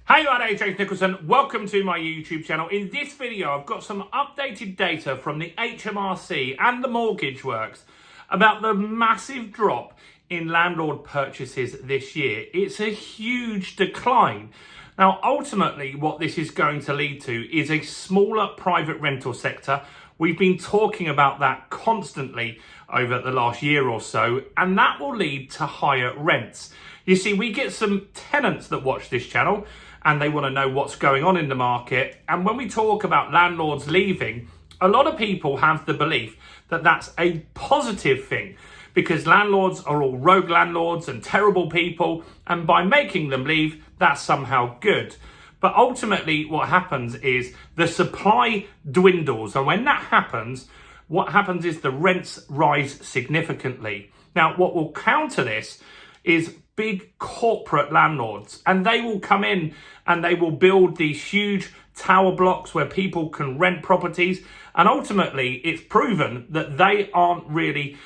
Hey, I'm James Nicholson. Welcome to my YouTube channel. In this video, I've got some updated data from the HMRC and the Mortgage Works about the massive drop in landlord purchases this year. It's a huge decline. Now, ultimately, what this is going to lead to is a smaller private rental sector. We've been talking about that constantly over the last year or so, and that will lead to higher rents. You see, we get some tenants that watch this channel and they want to know what's going on in the market. And when we talk about landlords leaving, a lot of people have the belief that that's a positive thing because landlords are all rogue landlords and terrible people. And by making them leave, that's somehow good. But ultimately what happens is the supply dwindles. And when that happens, what happens is the rents rise significantly. Now, what will counter this is big corporate landlords, and they will come in and they will build these huge tower blocks where people can rent properties. And ultimately, it's proven that they aren't really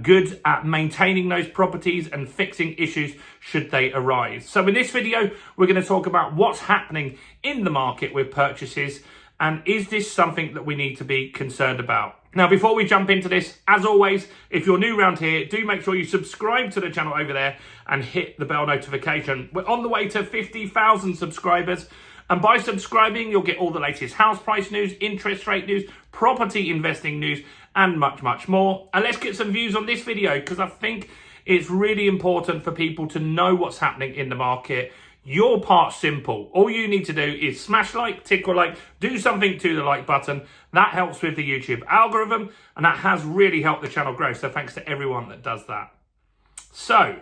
good at maintaining those properties and fixing issues should they arise. So in this video, we're going to talk about what's happening in the market with purchases, and is this something that we need to be concerned about? Now, before we jump into this, as always, if you're new around here, do make sure you subscribe to the channel over there and hit the bell notification. We're on the way to 50,000 subscribers. And by subscribing, you'll get all the latest house price news, interest rate news, property investing news, and much, much more. And let's get some views on this video because I think it's really important for people to know what's happening in the market. Your part's simple. All you need to do is smash like, tick or like, do something to the like button. That helps with the YouTube algorithm, and that has really helped the channel grow. So thanks to everyone that does that. So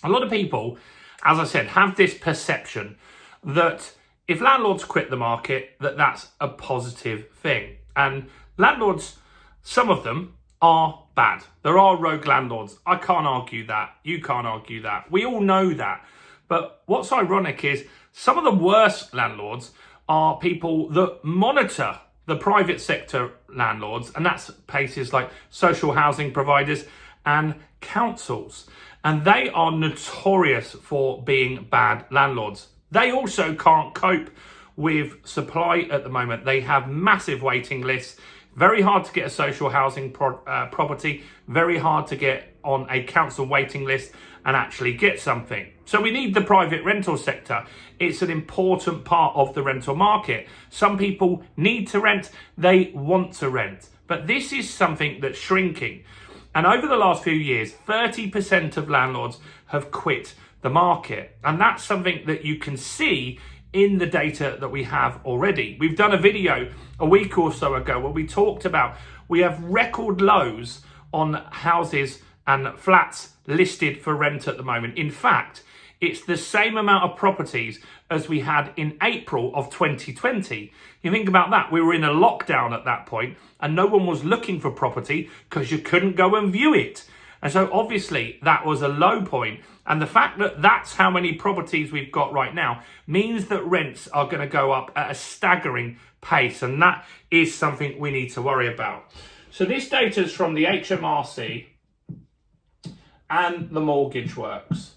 a lot of people, as I said, have this perception that if landlords quit the market, that's a positive thing. And landlords, some of them are bad. There are rogue landlords. I can't argue that. You can't argue that. We all know that. But what's ironic is some of the worst landlords are people that monitor the private sector landlords, and that's places like social housing providers and councils. And they are notorious for being bad landlords. They also can't cope with supply at the moment. They have massive waiting lists. Very hard to get a social housing property, very hard to get on a council waiting list and actually get something. So we need the private rental sector. It's an important part of the rental market. Some people need to rent, they want to rent. But this is something that's shrinking. And over the last few years, 30% of landlords have quit the market. And that's something that you can see in the data that we have already. We've done a video a week or so ago where we talked about we have record lows on houses and flats listed for rent at the moment. In fact, it's the same amount of properties as we had in April of 2020. You think about that, we were in a lockdown at that point and no one was looking for property because you couldn't go and view it. And so obviously that was a low point. And the fact that that's how many properties we've got right now means that rents are going to go up at a staggering pace. And that is something we need to worry about. So this data is from the HMRC and the Mortgage Works.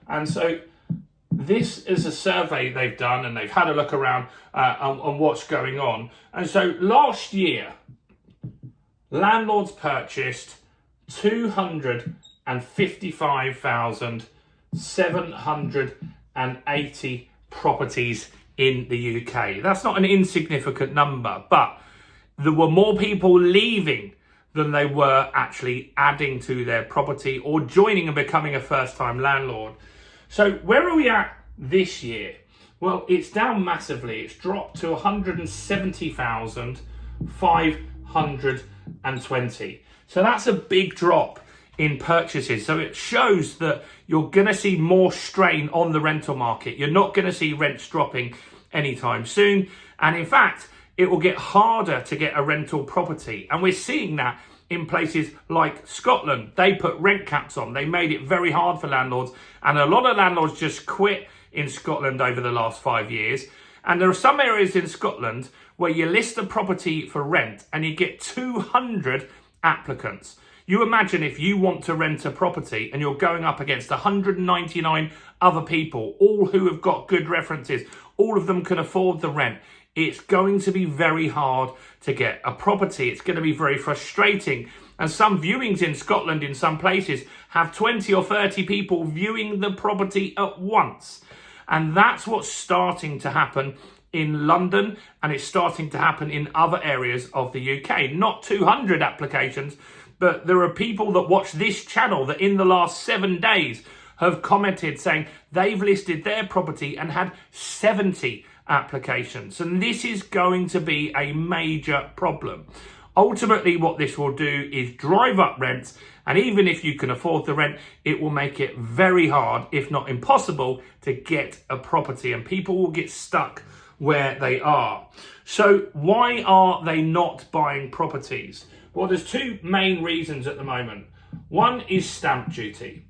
And so this is a survey they've done and they've had a look around on what's going on. And so last year, landlords purchased 255,780 properties in the UK. That's not an insignificant number, but there were more people leaving than they were actually adding to their property or joining and becoming a first-time landlord. So where are we at this year? Well, it's down massively. It's dropped to 170,520. So that's a big drop in purchases. So it shows that you're going to see more strain on the rental market. You're not going to see rents dropping anytime soon. And in fact, it will get harder to get a rental property. And we're seeing that in places like Scotland. They put rent caps on. They made it very hard for landlords. And a lot of landlords just quit in Scotland over the last 5 years. And there are some areas in Scotland where you list a property for rent and you get 200 applicants. You imagine if you want to rent a property and you're going up against 199 other people, all who have got good references, all of them can afford the rent. It's going to be very hard to get a property. It's going to be very frustrating. And some viewings in Scotland, in some places, have 20 or 30 people viewing the property at once. And that's what's starting to happen in London, and it's starting to happen in other areas of the UK. Not 200 applications, but there are people that watch this channel that in the last 7 days have commented saying they've listed their property and had 70 applications. And this is going to be a major problem. Ultimately, what this will do is drive up rents, and even if you can afford the rent, it will make it very hard, if not impossible, to get a property, and people will get stuck where they are. So why are they not buying properties? Well, there's two main reasons at the moment. One is stamp duty.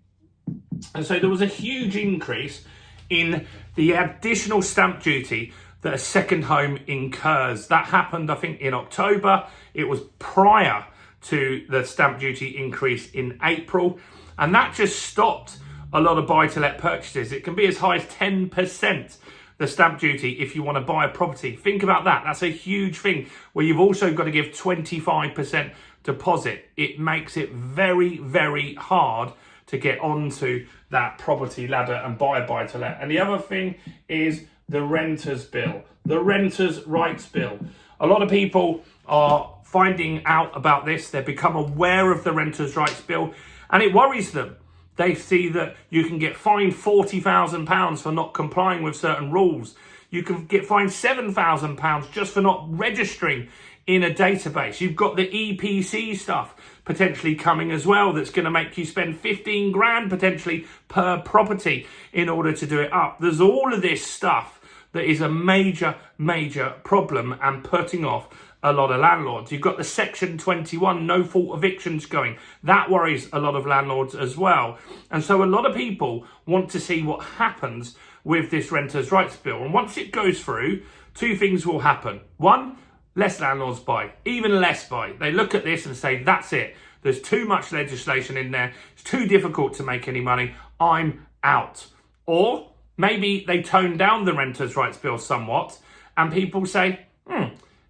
And so there was a huge increase in the additional stamp duty that a second home incurs. That happened, I think, in October. It was prior to the stamp duty increase in April. And that just stopped a lot of buy-to-let purchases. It can be as high as 10%, the stamp duty, if you want to buy a property. Think about that. That's a huge thing, where you've also got to give 25% deposit. It makes it very, very hard to get onto that property ladder and buy a buy-to-let. And the other thing is the renters bill, the renters rights bill. A lot of people are finding out about this. They've become aware of the renters rights bill, and it worries them. They see that you can get fined £40,000 for not complying with certain rules. You can get fined £7,000 just for not registering in a database. You've got the EPC stuff potentially coming as well, that's going to make you spend 15 grand potentially per property in order to do it up. There's all of this stuff that is a major, major problem and putting off a lot of landlords. You've got the Section 21 no fault evictions going. That worries a lot of landlords as well. And so a lot of people want to see what happens with this renters' rights bill. And once it goes through, two things will happen. One, less landlords buy, even less buy. They look at this and say, that's it. There's too much legislation in there. It's too difficult to make any money. I'm out. Or maybe they tone down the renters' rights bill somewhat and people say,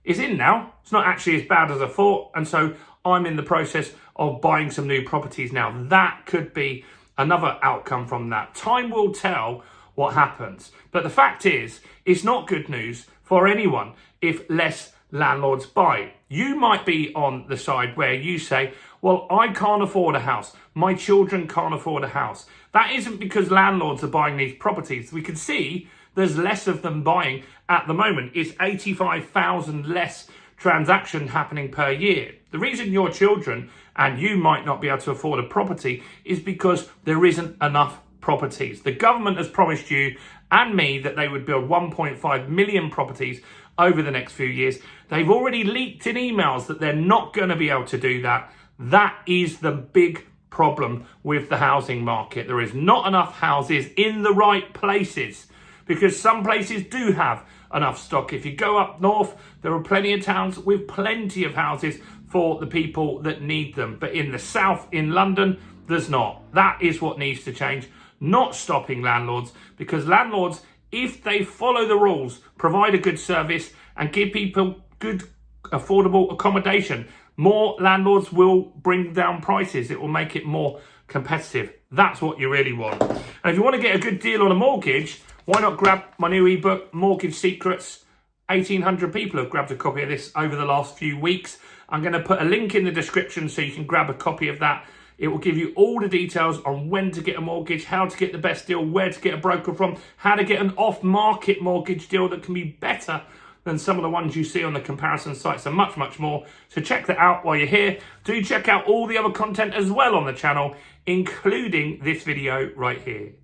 it's in now. It's not actually as bad as I thought. And so I'm in the process of buying some new properties now. That could be another outcome from that. Time will tell what happens. But the fact is, it's not good news for anyone if less landlords buy. You might be on the side where you say, well, I can't afford a house. My children can't afford a house. That isn't because landlords are buying these properties. We can see there's less of them buying at the moment. It's 85,000 less transaction happening per year. The reason your children and you might not be able to afford a property is because there isn't enough properties. The government has promised you and me that they would build 1.5 million properties over the next few years. They've already leaked in emails that they're not going to be able to do that. That is the big problem with the housing market. There is not enough houses in the right places, because some places do have enough stock. If you go up north, there are plenty of towns with plenty of houses for the people that need them. But in the south, in London, there's not. That is what needs to change, not stopping landlords, because landlords, if they follow the rules, provide a good service and give people good, affordable accommodation, more landlords will bring down prices. It will make it more competitive. That's what you really want. And if you want to get a good deal on a mortgage, why not grab my new ebook, Mortgage Secrets? 1,800 people have grabbed a copy of this over the last few weeks. I'm going to put a link in the description so you can grab a copy of that. It will give you all the details on when to get a mortgage, how to get the best deal, where to get a broker from, how to get an off-market mortgage deal that can be better than some of the ones you see on the comparison sites, and much, much more. So check that out while you're here. Do check out all the other content as well on the channel, including this video right here.